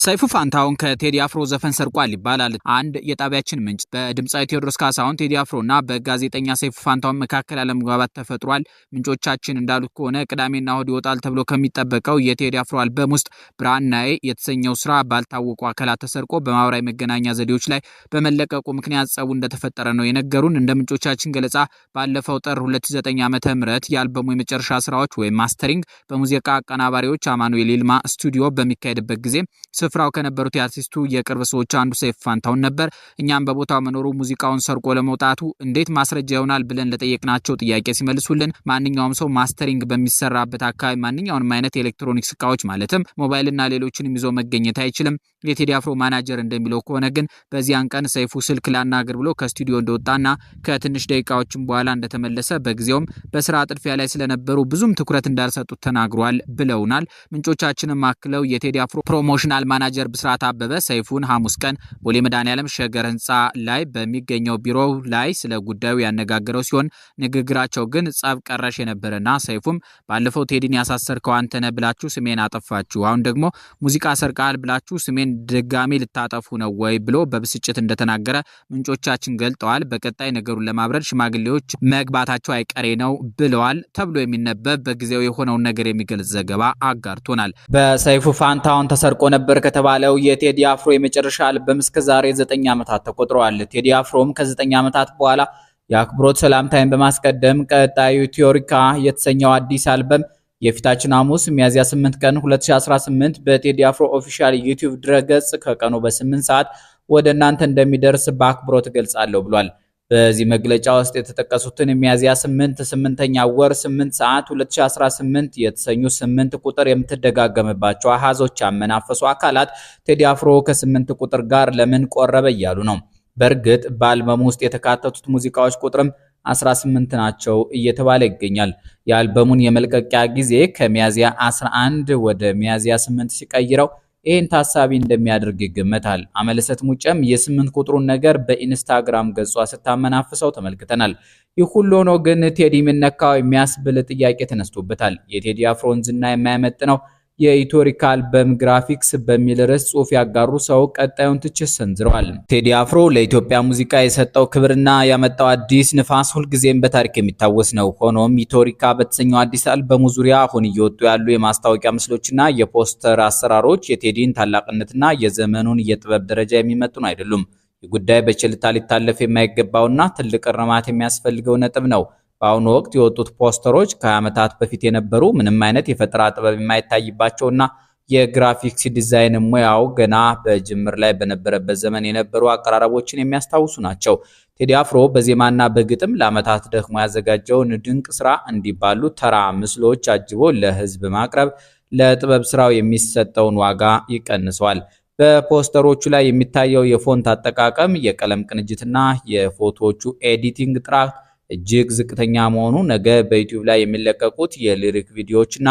ሰይፉ ፋንታሁን ከቴዲ አፍሮ ዘፈን ሰርቋል ይባላል። አንድ የጣቢያችን ምንጭ በድምጻዊ ቴዎድሮስ ካሳሁን ቴዲ አፍሮና በጋዜጠኛ ሰይፉ ፋንታሁን መካከል አለመግባባት ተፈጥሯል። ምንጮቻችን እንዳሉት ከሆነ ቅዳሜና እሁድ ይወጣል ተብሎ ከሚጠበቀው የቴዲ አፍሮ አልበም ውስጥ ብርሃናዬ የተሰኘው ስራ ባልታወቁ አካላት ተሰርቆ በማህበራዊ መገናኛ ዘዴዎች ላይ በመለቀቁ ምክንያት ጸቡ እንደተፈጠረ ነው የነገሩን። እንደ ምንጮቻችን ገለጻ ባለፈው ጥር 2009 ዓ.ም የአልበሙ የመጨረሻ ስራዎች ወይም ማስተሪንግ በሙዚቃ አቀናባሪዎች አማኑኤል ይልማ ስቱዲዮ በሚካሄድበት ጊዜ ስፍራው ከነበሩት የአርቲስቱ የቅርብ ሰዎች አንዱ ሰይፉ ፋንታሁን ነበር። እኛም በቦታው መኖሩ ሙዚቃውን ሰርቆ ለመውጣቱ እንዴት ማስረጃ ይሆናል ብለን ለጠየቅናቸው ጥያቄ ሲመልሱልን ማንኛውም ሰው ማስተሪንግ በሚሰራበት አካባቢ ማንኛውንም አይነት ኤሌክትሮኒክስ እቃዎች ማለትም ሞባይልና ሌሎችንም ይዞ መገኘት አይችልም። የቴዲ አፍሮ ማናጀር እንደሚለው ከሆነ ግን በዚያን ቀን ሰይፉ ስልክ ላናግር ብሎ ከስቱዲዮ እንደወጣና ከትንሽ ደቂቃዎችም በኋላ እንደተመለሰ በጊዜውም በስራ ጥድፊያ ላይ ስለነበሩ ብዙም ትኩረት እንዳልሰጡት ተናግሯል ብለውናል። ምንጮቻችንም አክለው የቴዲ አፍሮ ፕሮሞሽናል ማናጀር ብስራት አበበ ሰይፉን ሐሙስ ቀን ቦሌ መድኃኔዓለም ሸገር ህንጻ ላይ በሚገኘው ቢሮው ላይ ስለ ጉዳዩ ያነጋገረው ሲሆን ንግግራቸው ግን ጸብ ቀረሽ የነበረና ሰይፉም ባለፈው ቴዲን ያሳሰርከው አንተነ ብላችሁ ስሜን አጠፋችሁ፣ አሁን ደግሞ ሙዚቃ ሰርቃል ብላችሁ ስሜን ድጋሚ ልታጠፉ ነው ወይ ብሎ በብስጭት እንደተናገረ ምንጮቻችን ገልጠዋል። በቀጣይ ነገሩን ለማብረድ ሽማግሌዎች መግባታቸው አይቀሬ ነው ብለዋል ተብሎ የሚነበብ በጊዜው የሆነውን ነገር የሚገልጽ ዘገባ አጋርቶናል። በሰይፉ ፋንታሁን ተሰርቆ ነበር ከተባለው የቴዲ አፍሮ የመጨረሻ አልበም እስከ ዛሬ 9 ዓመታት ተቆጥረዋል። ቴዲ አፍሮም ከ9 ዓመታት በኋላ የአክብሮት ሰላምታይን በማስቀደም ቀጣዩ ቲዮሪካ የተሰኘው አዲስ አልበም የፊታችን ሐሙስ ሚያዝያ 8 ቀን 2018 በቴዲ አፍሮ ኦፊሻል ዩቲዩብ ድረገጽ ከቀኑ በ8 ሰዓት ወደ እናንተ እንደሚደርስ በአክብሮት ገልጻለሁ ብሏል። በዚህ መግለጫ ውስጥ የተጠቀሱትን ሚያዝያ 8ኛ ወር 8 ሰዓት 2018 የተሰኙ 8 ቁጥር የምትደጋገምባቸው አሃዞች ያመናፈሱ አካላት ቴዲ አፍሮ ከ8 ቁጥር ጋር ለምን ቆረበ እያሉ ነው። በእርግጥ በአልበሙ ውስጥ የተካተቱት ሙዚቃዎች ቁጥርም 18 ናቸው እየተባለ ይገኛል። የአልበሙን የመልቀቂያ ጊዜ ከሚያዝያ 11 ወደ ሚያዝያ 8 ሲቀይረው ይህን ታሳቢ እንደሚያደርግ ይገመታል። አመለሰት ሙጨም የ8 ቁጥሩን ነገር በኢንስታግራም ገጿ ስታመናፍሰው ተመልክተናል። ይህ ሁሉ ሆኖ ግን ቴዲ ምነካው የሚያስብል ጥያቄ ተነስቶበታል። የቴዲ አፍሮን ዝና የማይመጥነው የኢትዮሪካ አልበም ግራፊክስ በሚል ርዕስ ጽሑፍ ያጋሩ ሰው ቀጣዩን ትችት ሰንዝረዋል። ቴዲ አፍሮ ለኢትዮጵያ ሙዚቃ የሰጠው ክብርና ያመጣው አዲስ ንፋስ ሁልጊዜም በታሪክ የሚታወስ ነው። ሆኖም ኢትዮሪካ በተሰኘው አዲስ አልበሙ ዙሪያ አሁን እየወጡ ያሉ የማስታወቂያ ምስሎችና የፖስተር አሰራሮች የቴዲን ታላቅነትና የዘመኑን የጥበብ ደረጃ የሚመጥኑ አይደሉም። ይህ ጉዳይ በችልታ ሊታለፍ የማይገባውና ትልቅ እርማት የሚያስፈልገው ነጥብ ነው። በአሁኑ ወቅት የወጡት ፖስተሮች ከዓመታት በፊት የነበሩ ምንም አይነት የፈጠራ ጥበብ የማይታይባቸውና የግራፊክስ ዲዛይን ሙያው ገና በጅምር ላይ በነበረበት ዘመን የነበሩ አቀራረቦችን የሚያስታውሱ ናቸው። ቴዲ አፍሮ በዜማና በግጥም ለዓመታት ደክሞ ያዘጋጀውን ድንቅ ስራ እንዲባሉ ተራ ምስሎች አጅቦ ለህዝብ ማቅረብ ለጥበብ ስራው የሚሰጠውን ዋጋ ይቀንሰዋል። በፖስተሮቹ ላይ የሚታየው የፎንት አጠቃቀም፣ የቀለም ቅንጅትና የፎቶዎቹ ኤዲቲንግ ጥራት እጅግ ዝቅተኛ መሆኑ ነገ በዩቲዩብ ላይ የሚለቀቁት የሊሪክ ቪዲዮዎችና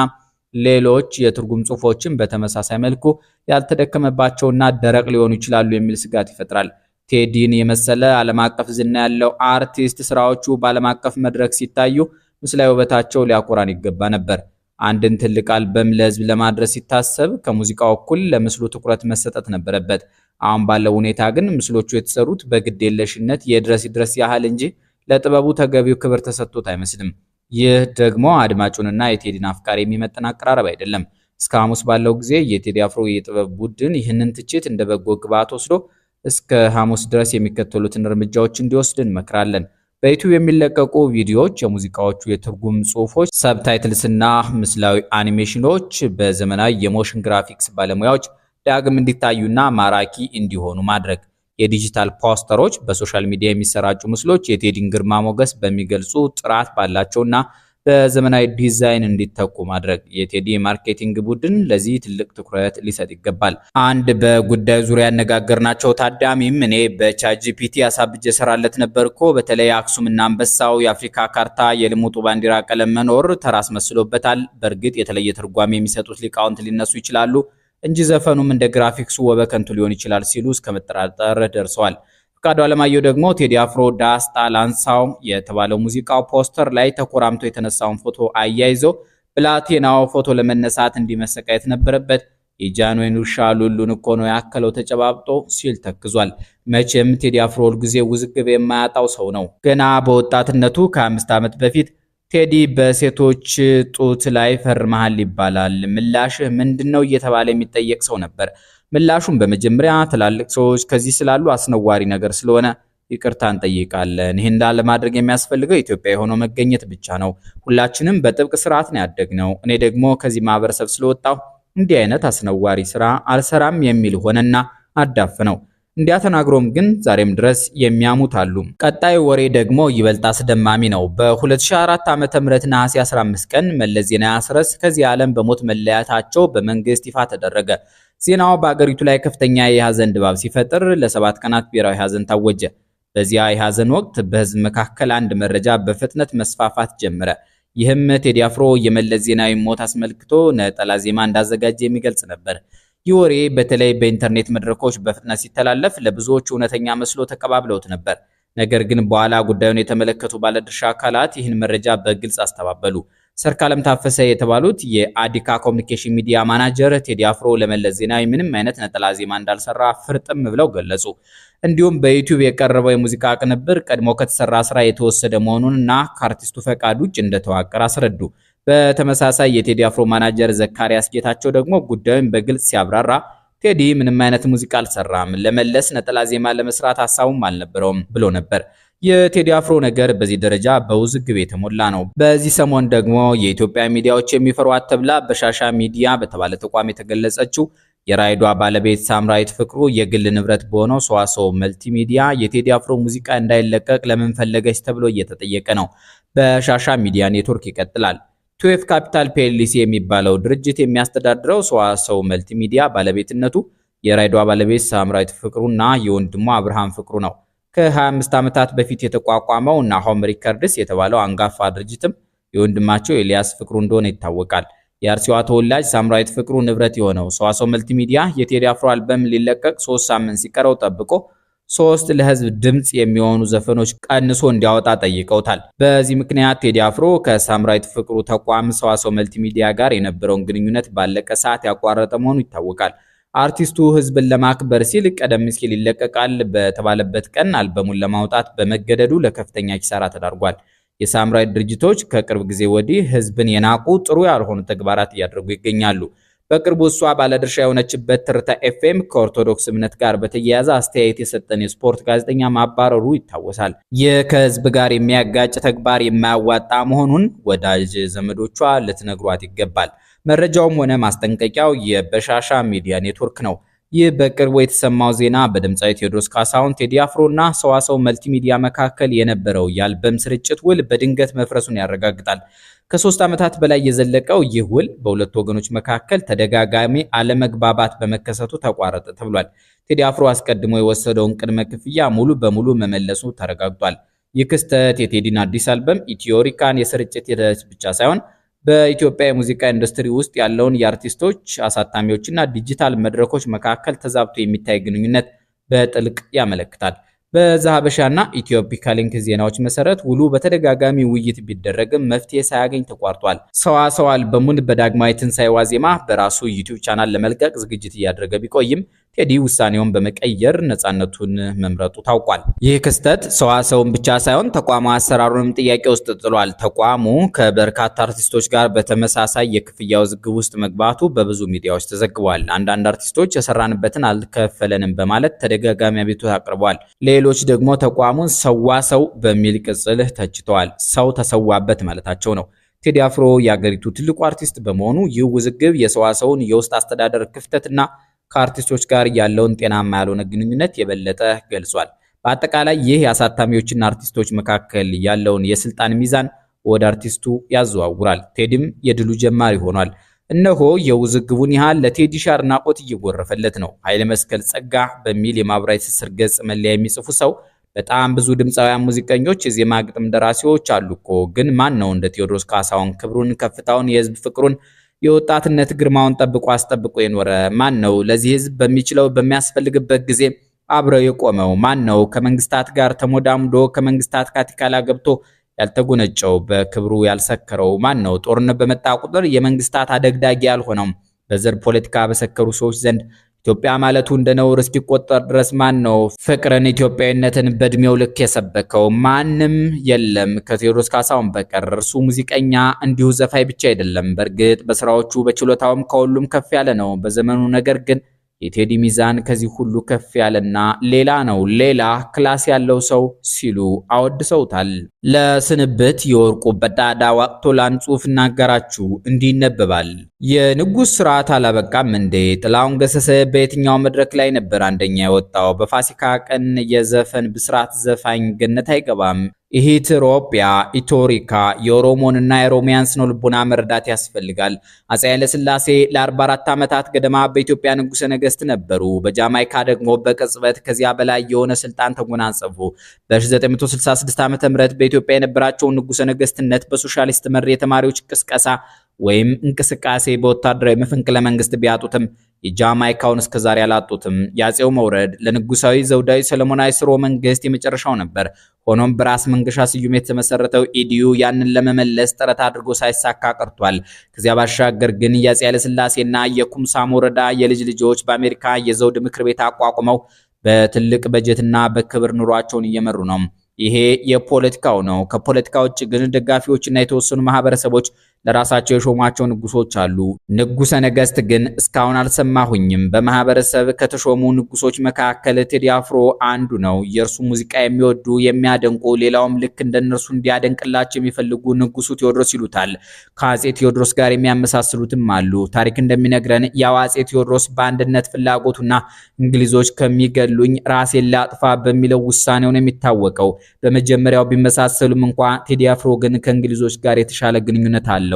ሌሎች የትርጉም ጽሑፎችን በተመሳሳይ መልኩ ያልተደከመባቸውና ደረቅ ሊሆኑ ይችላሉ የሚል ስጋት ይፈጥራል። ቴዲን የመሰለ ዓለም አቀፍ ዝና ያለው አርቲስት ስራዎቹ በዓለም አቀፍ መድረክ ሲታዩ ምስላዊ ውበታቸው ሊያኮራን ይገባ ነበር። አንድን ትልቅ አልበም ለህዝብ ለማድረስ ሲታሰብ ከሙዚቃው እኩል ለምስሉ ትኩረት መሰጠት ነበረበት። አሁን ባለው ሁኔታ ግን ምስሎቹ የተሰሩት በግዴለሽነት የድረስ ያህል እንጂ ለጥበቡ ተገቢው ክብር ተሰጥቶት አይመስልም። ይህ ደግሞ አድማጩንና የቴዲን አፍቃሪ የሚመጥን አቀራረብ አይደለም። እስከ ሐሙስ ባለው ጊዜ የቴዲ አፍሮ የጥበብ ቡድን ይህንን ትችት እንደ በጎ ግብዓት ወስዶ እስከ ሐሙስ ድረስ የሚከተሉትን እርምጃዎች እንዲወስድ እንመክራለን። በዩቲዩብ የሚለቀቁ ቪዲዮዎች፣ የሙዚቃዎቹ የትርጉም ጽሑፎች፣ ሰብታይትልስና ምስላዊ አኒሜሽኖች በዘመናዊ የሞሽን ግራፊክስ ባለሙያዎች ዳግም እንዲታዩና ማራኪ እንዲሆኑ ማድረግ። የዲጂታል ፖስተሮች፣ በሶሻል ሚዲያ የሚሰራጩ ምስሎች የቴዲን ግርማ ሞገስ በሚገልጹ ጥራት ባላቸውና በዘመናዊ ዲዛይን እንዲተኩ ማድረግ። የቴዲ ማርኬቲንግ ቡድን ለዚህ ትልቅ ትኩረት ሊሰጥ ይገባል። አንድ በጉዳዩ ዙሪያ ያነጋገርናቸው ታዳሚም እኔ በቻትጂፒቲ አሳብጄ ሰራለት ነበርኮ፣ በተለይ አክሱምና አንበሳው የአፍሪካ ካርታ የልሙጡ ባንዲራ ቀለም መኖር ተራስ መስሎበታል። በእርግጥ የተለየ ትርጓሜ የሚሰጡት ሊቃውንት ሊነሱ ይችላሉ እንጂ ዘፈኑም እንደ ግራፊክሱ ወበከንቱ ሊሆን ይችላል ሲሉ እስከ መጠራጠር ደርሰዋል። ፍቃዱ አለማየሁ ደግሞ ቴዲ አፍሮ ዳስጣ ላንሳው የተባለው ሙዚቃው ፖስተር ላይ ተኮራምቶ የተነሳውን ፎቶ አያይዞ ብላቴናው ፎቶ ለመነሳት እንዲመሰቃየት ነበረበት። የጃንሆይን ውሻ ሉሉን እኮ ነው ያከለው ተጨባብጦ ሲል ተክዟል። መቼም ቴዲ አፍሮ ሁልጊዜ ውዝግብ የማያጣው ሰው ነው። ገና በወጣትነቱ ከ5 ዓመት በፊት ቴዲ በሴቶች ጡት ላይ ፈርመሃል ይባላል፣ ምላሽህ ምንድነው እየተባለ የሚጠየቅ ሰው ነበር። ምላሹም በመጀመሪያ ትላልቅ ሰዎች ከዚህ ስላሉ አስነዋሪ ነገር ስለሆነ ይቅርታ እንጠይቃለን። ይህን ለማድረግ የሚያስፈልገው ኢትዮጵያ ሆኖ መገኘት ብቻ ነው። ሁላችንም በጥብቅ ስርዓት ነው ያደግነው። እኔ ደግሞ ከዚህ ማህበረሰብ ስለወጣሁ እንዲህ አይነት አስነዋሪ ስራ አልሰራም የሚል ሆነና አዳፍነው። እንዲያ ተናግሮም ግን ዛሬም ድረስ የሚያሙት አሉ። ቀጣዩ ወሬ ደግሞ ይበልጥ አስደማሚ ነው። በ2004 ዓ.ም ነሐሴ 15 ቀን መለስ ዜናዊ አስረስ ከዚህ ዓለም በሞት መለያታቸው በመንግስት ይፋ ተደረገ። ዜናው በአገሪቱ ላይ ከፍተኛ የሐዘን ድባብ ሲፈጥር ለ7 ቀናት ብሔራዊ ሐዘን ታወጀ። በዚያ የሐዘን ወቅት በህዝብ መካከል አንድ መረጃ በፍጥነት መስፋፋት ጀመረ። ይህም ቴዲ አፍሮ የመለስ ዜናዊ ሞት አስመልክቶ ነጠላ ዜማ እንዳዘጋጀ የሚገልጽ ነበር። ይህ ወሬ በተለይ በኢንተርኔት መድረኮች በፍጥነት ሲተላለፍ ለብዙዎች እውነተኛ መስሎ ተቀባብለውት ነበር። ነገር ግን በኋላ ጉዳዩን የተመለከቱ ባለድርሻ አካላት ይህን መረጃ በግልጽ አስተባበሉ። ሰርካለም ታፈሰ የተባሉት የአዲካ ኮሚኒኬሽን ሚዲያ ማናጀር ቴዲ አፍሮ ለመለስ ዜናዊ ምንም አይነት ነጠላ ዜማ እንዳልሰራ ፍርጥም ብለው ገለጹ። እንዲሁም በዩቲዩብ የቀረበው የሙዚቃ ቅንብር ቀድሞ ከተሰራ ስራ የተወሰደ መሆኑንና ከአርቲስቱ ፈቃድ ውጭ እንደተዋቀረ አስረዱ። በተመሳሳይ የቴዲ አፍሮ ማናጀር ዘካሪያስ ጌታቸው ደግሞ ጉዳዩን በግልጽ ሲያብራራ ቴዲ ምንም አይነት ሙዚቃ አልሰራም፣ ለመለስ ነጠላ ዜማ ለመስራት ሐሳቡም አልነበረውም ብሎ ነበር። የቴዲ አፍሮ ነገር በዚህ ደረጃ በውዝግብ የተሞላ ነው። በዚህ ሰሞን ደግሞ የኢትዮጵያ ሚዲያዎች የሚፈሯት ተብላ በሻሻ ሚዲያ በተባለ ተቋም የተገለጸችው የራይዷ ባለቤት ሳምራዊት ፍቅሩ የግል ንብረት በሆነው ሰዋሰው መልቲሚዲያ የቴዲ አፍሮ ሙዚቃ እንዳይለቀቅ ለምን ፈለገች ተብሎ እየተጠየቀ ነው። በሻሻ ሚዲያ ኔትወርክ ይቀጥላል። ቱኤፍ ካፒታል ፒኤልሲ የሚባለው ድርጅት የሚያስተዳድረው ሰዋሰው መልቲሚዲያ ባለቤትነቱ የራይዷ ባለቤት ሳምራዊት ፍቅሩና የወንድሟ አብርሃም ፍቅሩ ነው። ከ25 ዓመታት በፊት የተቋቋመው ናሆም ሪከርድስ የተባለው አንጋፋ ድርጅትም የወንድማቸው ኤልያስ ፍቅሩ እንደሆነ ይታወቃል። የአርሲዋ ተወላጅ ሳምራዊት ፍቅሩ ንብረት የሆነው ሰዋሰው መልቲሚዲያ የቴዲ አፍሮ አልበም ሊለቀቅ 3 ሳምንት ሲቀረው ጠብቆ 3 ለህዝብ ድምጽ የሚሆኑ ዘፈኖች ቀንሶ እንዲያወጣ ጠይቀውታል። በዚህ ምክንያት ቴዲ አፍሮ ከሳምራዊት ፍቅሩ ተቋም ሰዋሰው መልቲሚዲያ ጋር የነበረውን ግንኙነት ባለቀ ሰዓት ያቋረጠ መሆኑ ይታወቃል። አርቲስቱ ህዝብን ለማክበር ሲል ቀደም ሲል ይለቀቃል በተባለበት ቀን አልበሙን ለማውጣት በመገደዱ ለከፍተኛ ኪሳራ ተዳርጓል። የሳምራዊት ድርጅቶች ከቅርብ ጊዜ ወዲህ ህዝብን የናቁ ጥሩ ያልሆኑ ተግባራት እያደረጉ ይገኛሉ። በቅርቡ እሷ ባለድርሻ የሆነችበት ትርታ ኤፍኤም ከኦርቶዶክስ እምነት ጋር በተያያዘ አስተያየት የሰጠን የስፖርት ጋዜጠኛ ማባረሩ ይታወሳል። ይህ ከህዝብ ጋር የሚያጋጭ ተግባር የማያዋጣ መሆኑን ወዳጅ ዘመዶቿ ልትነግሯት ይገባል። መረጃውም ሆነ ማስጠንቀቂያው የበሻሻ ሚዲያ ኔትወርክ ነው። ይህ በቅርቡ የተሰማው ዜና በድምጻዊ ቴዎድሮስ ካሳሁን ቴዲ አፍሮና ሰዋሰው መልቲሚዲያ መካከል የነበረው የአልበም ስርጭት ውል በድንገት መፍረሱን ያረጋግጣል። ከ3 ዓመታት በላይ የዘለቀው ይህ ውል በሁለቱ ወገኖች መካከል ተደጋጋሚ አለመግባባት በመከሰቱ ተቋረጠ ተብሏል። ቴዲ አፍሮ አስቀድሞ የወሰደውን ቅድመ ክፍያ ሙሉ በሙሉ መመለሱ ተረጋግጧል። ይህ ክስተት የቴዲን አዲስ አልበም ኢትዮሪካን የስርጭት ሂደት ብቻ ሳይሆን በኢትዮጵያ የሙዚቃ ኢንዱስትሪ ውስጥ ያለውን የአርቲስቶች አሳታሚዎችና ዲጂታል መድረኮች መካከል ተዛብቶ የሚታይ ግንኙነት በጥልቅ ያመለክታል። በዛሀበሻና ኢትዮፒካ ሊንክ ዜናዎች መሰረት ውሉ በተደጋጋሚ ውይይት ቢደረግም መፍትሄ ሳያገኝ ተቋርጧል። ሰዋሰው አልበሙን በዳግማዊ ትንሣኤ ዋዜማ በራሱ ዩቲዩብ ቻናል ለመልቀቅ ዝግጅት እያደረገ ቢቆይም ቴዲ ውሳኔውን በመቀየር ነፃነቱን መምረጡ ታውቋል። ይህ ክስተት ሰዋሰውን ብቻ ሳይሆን ተቋሙ አሰራሩንም ጥያቄ ውስጥ ጥሏል። ተቋሙ ከበርካታ አርቲስቶች ጋር በተመሳሳይ የክፍያ ውዝግብ ውስጥ መግባቱ በብዙ ሚዲያዎች ተዘግቧል። አንዳንድ አርቲስቶች የሰራንበትን አልከፈለንም በማለት ተደጋጋሚ አቤቱታ አቅርበዋል። ሌሎች ደግሞ ተቋሙን ሰዋሰው በሚል ቅጽል ተችተዋል። ሰው ተሰዋበት ማለታቸው ነው። ቴዲ አፍሮ የአገሪቱ ትልቁ አርቲስት በመሆኑ ይህ ውዝግብ የሰዋሰውን የውስጥ አስተዳደር ክፍተትና ከአርቲስቶች ጋር ያለውን ጤናማ ያልሆነ ግንኙነት የበለጠ ገልጿል። በአጠቃላይ ይህ የአሳታሚዎችና አርቲስቶች መካከል ያለውን የስልጣን ሚዛን ወደ አርቲስቱ ያዘዋውራል። ቴዲም የድሉ ጀማሪ ሆኗል። እነሆ የውዝግቡን ያህል ለቴዲ አድናቆት እየጎረፈለት ነው። ኃይለ መስቀል ጸጋ በሚል የማህበራዊ ትስስር ገጽ መለያ የሚጽፉ ሰው በጣም ብዙ ድምፃውያን ሙዚቀኞች፣ የዜማ ግጥም ደራሲዎች አሉ እኮ ግን ማን ነው እንደ ቴዎድሮስ ካሳሁን ክብሩን፣ ከፍታውን፣ የህዝብ ፍቅሩን የወጣትነት ግርማውን ጠብቆ አስጠብቆ የኖረ ማን ነው? ለዚህ ህዝብ በሚችለው በሚያስፈልግበት ጊዜ አብረው የቆመው ማን ነው? ከመንግስታት ጋር ተሞዳምዶ ከመንግስታት ካቲካላ ገብቶ ያልተጎነጨው በክብሩ ያልሰከረው ማን ነው? ጦርነት በመጣ ቁጥር የመንግስታት አደግዳጊ ያልሆነው በዘር ፖለቲካ በሰከሩ ሰዎች ዘንድ ኢትዮጵያ ማለቱ እንደ ነውር እስኪቆጠር ድረስ ማን ነው ፍቅርን ኢትዮጵያዊነትን በእድሜው ልክ የሰበከው? ማንም የለም ከቴዎድሮስ ካሳሁን በቀር። እርሱ ሙዚቀኛ እንዲሁ ዘፋኝ ብቻ አይደለም። በእርግጥ በስራዎቹ በችሎታውም ከሁሉም ከፍ ያለ ነው በዘመኑ። ነገር ግን የቴዲ ሚዛን ከዚህ ሁሉ ከፍ ያለና ሌላ ነው፣ ሌላ ክላስ ያለው ሰው ሲሉ አወድሰውታል። ለስንብት የወርቁ በዳዳ ዋቅቶላን ጽሑፍ እናገራችሁ፣ እንዲህ ይነበባል። የንጉሥ ስርዓት አላበቃም እንዴ? ጥላሁን ገሰሰ በየትኛው መድረክ ላይ ነበር አንደኛ የወጣው? በፋሲካ ቀን የዘፈን ብስራት ዘፋኝ ገነት አይገባም። ኢትዮጵያ ኢቶሪካ የኦሮሞንና የኦሮሚያን ስነ ልቦና መረዳት ያስፈልጋል። አፄ ኃይለ ሥላሴ ለ44 ዓመታት ገደማ በኢትዮጵያ ንጉሠ ነገሥት ነበሩ። በጃማይካ ደግሞ በቅጽበት ከዚያ በላይ የሆነ ስልጣን ተጎናጸፉ። በ1966 ዓ.ም በኢትዮጵያ የነበራቸውን ንጉሠ ነገሥትነት በሶሻሊስት መር የተማሪዎች ቅስቀሳ ወይም እንቅስቃሴ በወታደራዊ መፈንቅለ መንግስት ቢያጡትም የጃማይካውን እስከዛሬ አላጡትም። የአፄው መውረድ ለንጉሳዊ ዘውዳዊ ሰለሞናዊ ስርወ መንግስት የመጨረሻው ነበር። ሆኖም በራስ መንገሻ ስዩም የተመሰረተው ኢዲዩ ያንን ለመመለስ ጥረት አድርጎ ሳይሳካ ቀርቷል። ከዚያ ባሻገር ግን የአፄ ኃይለሥላሴና የኩምሳም ወረዳ የልጅ ልጆች በአሜሪካ የዘውድ ምክር ቤት አቋቁመው በትልቅ በጀትና በክብር ኑሯቸውን እየመሩ ነው። ይሄ የፖለቲካው ነው። ከፖለቲካ ውጭ ግን ደጋፊዎችና የተወሰኑ ማህበረሰቦች ለራሳቸው የሾሟቸው ንጉሶች አሉ። ንጉሰ ነገስት ግን እስካሁን አልሰማሁኝም። በማህበረሰብ ከተሾሙ ንጉሶች መካከል ቴዲ አፍሮ አንዱ ነው። የእርሱ ሙዚቃ የሚወዱ የሚያደንቁ፣ ሌላውም ልክ እንደነርሱ እንዲያደንቅላቸው የሚፈልጉ ንጉሱ ቴዎድሮስ ይሉታል። ከአፄ ቴዎድሮስ ጋር የሚያመሳስሉትም አሉ። ታሪክ እንደሚነግረን ያው አፄ ቴዎድሮስ በአንድነት ፍላጎቱና እንግሊዞች ከሚገሉኝ ራሴን ላጥፋ በሚለው ውሳኔው ነው የሚታወቀው። በመጀመሪያው ቢመሳሰሉም እንኳ ቴዲ አፍሮ ግን ከእንግሊዞች ጋር የተሻለ ግንኙነት አለው።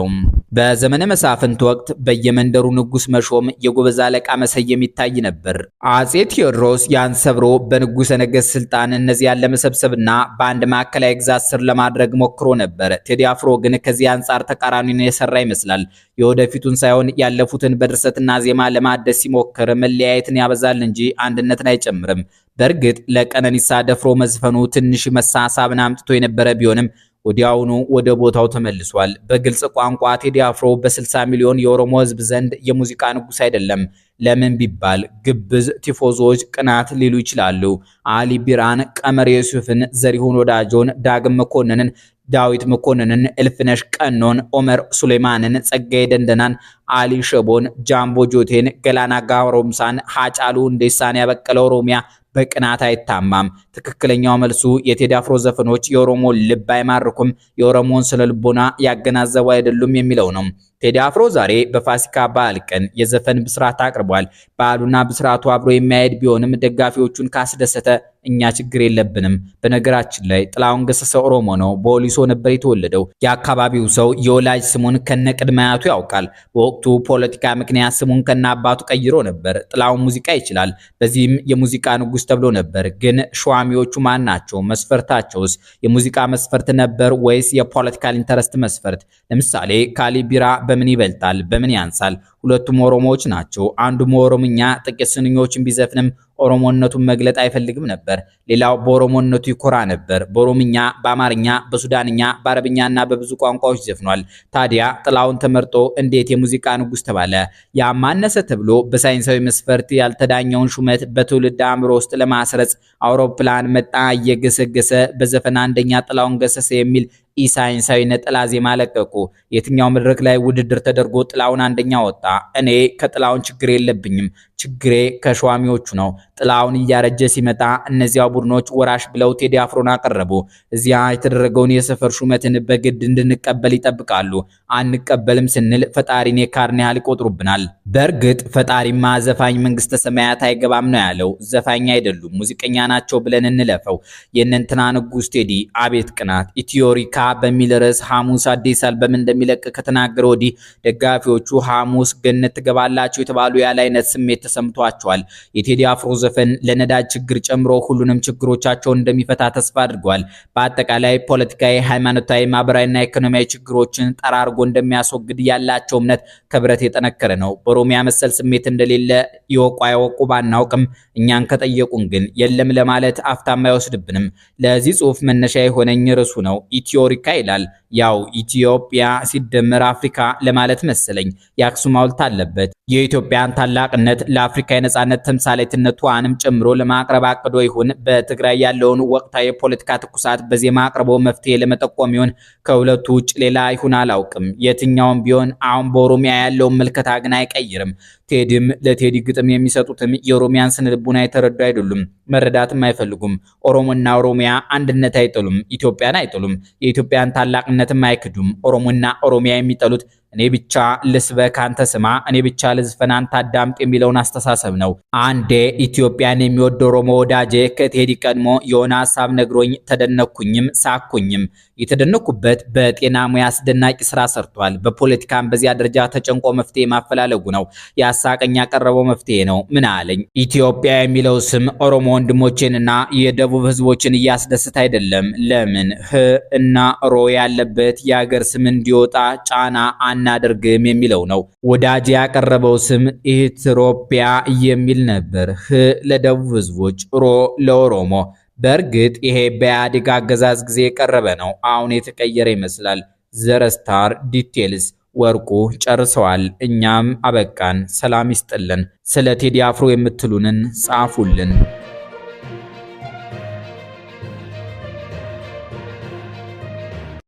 በዘመነ መሳፍንት ወቅት በየመንደሩ ንጉስ መሾም፣ የጎበዝ አለቃ መሰየም ይታይ ነበር። አፄ ቴዎድሮስ ያን ሰብሮ በንጉሰ ነገሥት ስልጣን እነዚያን ለመሰብሰብና በአንድ ማዕከላዊ ግዛት ስር ለማድረግ ሞክሮ ነበር። ቴዲ አፍሮ ግን ከዚህ አንጻር ተቃራኒውን የሰራ ይመስላል። የወደፊቱን ሳይሆን ያለፉትን በድርሰትና ዜማ ለማደስ ሲሞክር መለያየትን ያበዛል እንጂ አንድነትን አይጨምርም። በእርግጥ ለቀነኒሳ ደፍሮ መዝፈኑ ትንሽ መሳሳብን አምጥቶ የነበረ ቢሆንም ወዲያውኑ ወደ ቦታው ተመልሷል። በግልጽ ቋንቋ ቴዲ አፍሮ በ60 ሚሊዮን የኦሮሞ ሕዝብ ዘንድ የሙዚቃ ንጉስ አይደለም። ለምን ቢባል ግብዝ ቲፎዞች ቅናት ሊሉ ይችላሉ። አሊ ቢራን፣ ቀመር ዩሱፍን፣ ዘሪሁን ወዳጆን፣ ዳግም መኮንንን፣ ዳዊት መኮንንን፣ እልፍነሽ ቀኖን፣ ኦመር ሱሌማንን፣ ጸጋዬ ደንደናን፣ አሊ ሸቦን፣ ጃምቦ ጆቴን፣ ገላና ጋሮምሳን፣ ሃጫሉ ሁንዴሳን ያበቀለ ኦሮሚያ በቅናት አይታማም። ትክክለኛው መልሱ የቴዲ አፍሮ ዘፈኖች የኦሮሞ ልብ አይማርኩም፣ የኦሮሞን ስነ ልቦና ያገናዘቡ አይደሉም የሚለው ነው። ቴዲ አፍሮ ዛሬ በፋሲካ በዓል ቀን የዘፈን ብስራት አቅርቧል። በዓሉና ብስራቱ አብሮ የሚያሄድ ቢሆንም ደጋፊዎቹን ካስደሰተ እኛ ችግር የለብንም። በነገራችን ላይ ጥላሁን ገሰሰ ኦሮሞ ነው። በወሊሶ ነበር የተወለደው። የአካባቢው ሰው የወላጅ ስሙን ከነቅድመ አያቱ ያውቃል። በወቅቱ ፖለቲካ ምክንያት ስሙን ከነአባቱ ቀይሮ ነበር። ጥላሁን ሙዚቃ ይችላል። በዚህም የሙዚቃ ንጉስ ተብሎ ነበር። ግን ሸዋሚዎቹ ማን ናቸው? መስፈርታቸውስ የሙዚቃ መስፈርት ነበር ወይስ የፖለቲካል ኢንተረስት መስፈርት? ለምሳሌ ካሊ ቢራ በምን ይበልጣል? በምን ያንሳል? ሁለቱም ኦሮሞዎች ናቸው። አንዱም ኦሮምኛ ጥቂት ስንኞችን ቢዘፍንም ኦሮሞነቱን መግለጥ አይፈልግም ነበር። ሌላው በኦሮሞነቱ ይኮራ ነበር። በኦሮምኛ፣ በአማርኛ፣ በሱዳንኛ፣ በአረብኛና በብዙ ቋንቋዎች ዘፍኗል። ታዲያ ጥላሁን ተመርጦ እንዴት የሙዚቃ ንጉስ ተባለ? ያማነሰ ተብሎ በሳይንሳዊ መስፈርት ያልተዳኘውን ሹመት በትውልድ አእምሮ ውስጥ ለማስረጽ አውሮፕላን መጣ እየገሰገሰ በዘፈን አንደኛ ጥላሁን ገሰሰ የሚል ኢሳይንሳዊ ነጠላ ዜማ ለቀቁ። የትኛው መድረክ ላይ ውድድር ተደርጎ ጥላሁን አንደኛ ወጣ? እኔ ከጥላሁን ችግር የለብኝም። ችግሬ ከሸዋሚዎቹ ነው። ጥላሁን እያረጀ ሲመጣ እነዚያው ቡድኖች ወራሽ ብለው ቴዲ አፍሮን አቀረቡ። እዚያ የተደረገውን የሰፈር ሹመትን በግድ እንድንቀበል ይጠብቃሉ። አንቀበልም ስንል ፈጣሪን የካርን ያህል ይቆጥሩብናል። በእርግጥ ፈጣሪማ ዘፋኝ መንግስተ ሰማያት አይገባም ነው ያለው። ዘፋኝ አይደሉም ሙዚቀኛ ናቸው ብለን እንለፈው። የእነንትና ንጉስ ቴዲ አቤት ቅናት! ኢትዮሪካ በሚል ርዕስ ሐሙስ አዲስ አልበም እንደሚለቅ ከተናገረ ወዲህ ደጋፊዎቹ ሐሙስ ገነት ትገባላችሁ የተባሉ ያለ አይነት ስሜት ተሰምቷቸዋል። የቴዲ አፍሮ ዘፈን ለነዳጅ ችግር ጨምሮ ሁሉንም ችግሮቻቸውን እንደሚፈታ ተስፋ አድርጓል። በአጠቃላይ ፖለቲካዊ፣ ሃይማኖታዊ፣ ማህበራዊና ኢኮኖሚያዊ ችግሮችን ጠራርጎ እንደሚያስወግድ ያላቸው እምነት ከብረት የጠነከረ ነው። በኦሮሚያ መሰል ስሜት እንደሌለ ይወቁ አይወቁ ባናውቅም እኛን ከጠየቁን ግን የለም ለማለት አፍታም አይወስድብንም። ለዚህ ጽሑፍ መነሻ የሆነኝ ርዕሱ ነው። ኢትዮሪካ ይላል። ያው ኢትዮጵያ ሲደመር አፍሪካ ለማለት መሰለኝ። የአክሱም ሐውልት አለበት። የኢትዮጵያን ታላቅነት ለአፍሪካ የነጻነት ተምሳሌትነቷንም ጨምሮ ለማቅረብ አቅዶ ይሁን በትግራይ ያለውን ወቅታዊ የፖለቲካ ትኩሳት በዜማ አቅርቦ መፍትሄ ለመጠቆም ይሁን ከሁለቱ ውጭ ሌላ ይሁን አላውቅም። የትኛውም ቢሆን አሁን በኦሮሚያ ያለውን መልከታ ግን አይቀይርም። ቴዲም ለቴዲ ግጥም የሚሰጡትም የኦሮሚያን ስነልቦና የተረዱ አይደሉም፣ መረዳትም አይፈልጉም። ኦሮሞና ኦሮሚያ አንድነት አይጠሉም፣ ኢትዮጵያን አይጠሉም፣ የኢትዮጵያን ታላቅነትም አይክዱም። ኦሮሞና ኦሮሚያ የሚጠሉት እኔ ብቻ ልስበክ አንተ ስማ፣ እኔ ብቻ ልዝፈን አንተ አዳምጥ የሚለውን አስተሳሰብ ነው። አንዴ ኢትዮጵያን የሚወድ ኦሮሞ ወዳጄ ከቴዲ ቀድሞ የሆነ ሐሳብ ነግሮኝ ተደነኩኝም ሳኩኝም። የተደነኩበት በጤና ሙያ አስደናቂ ስራ ሰርቷል። በፖለቲካም በዚያ ደረጃ ተጨንቆ መፍትሄ ማፈላለጉ ነው። ያሳቀኝ ያቀረበው መፍትሄ ነው። ምን አለኝ? ኢትዮጵያ የሚለው ስም ኦሮሞ ወንድሞቼንና የደቡብ ህዝቦችን እያስደስት አይደለም። ለምን ህ እና ሮ ያለበት የሀገር ስም እንዲወጣ ጫና አናደርግም የሚለው ነው። ወዳጅ ያቀረበው ስም ኢትዮጵያ የሚል ነበር። ህ ለደቡብ ህዝቦች፣ ሮ ለኦሮሞ። በእርግጥ ይሄ በኢህአዴግ አገዛዝ ጊዜ የቀረበ ነው። አሁን የተቀየረ ይመስላል። ዘረስታር ዲቴልስ ወርቁ ጨርሰዋል። እኛም አበቃን። ሰላም ይስጥልን። ስለ ቴዲ አፍሮ የምትሉንን ጻፉልን።